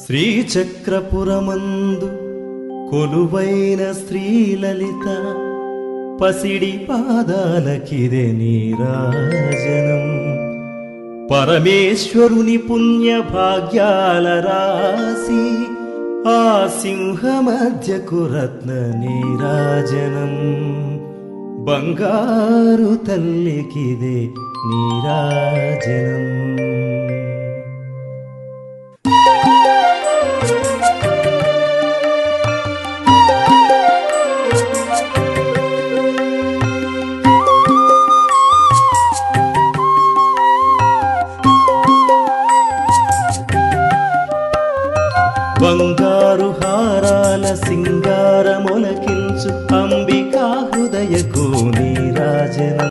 శ్రీచక్రపురమందు కొలువైన శ్రీలలిత పసిడి పాదాలకిదే నీరాజనం. పరమేశ్వరుని పుణ్య భాగ్యాల రాసి ఆ సింహ మధ్యకు రత్న నీరాజనం. బంగారు తల్లికిదే నీరాజనం.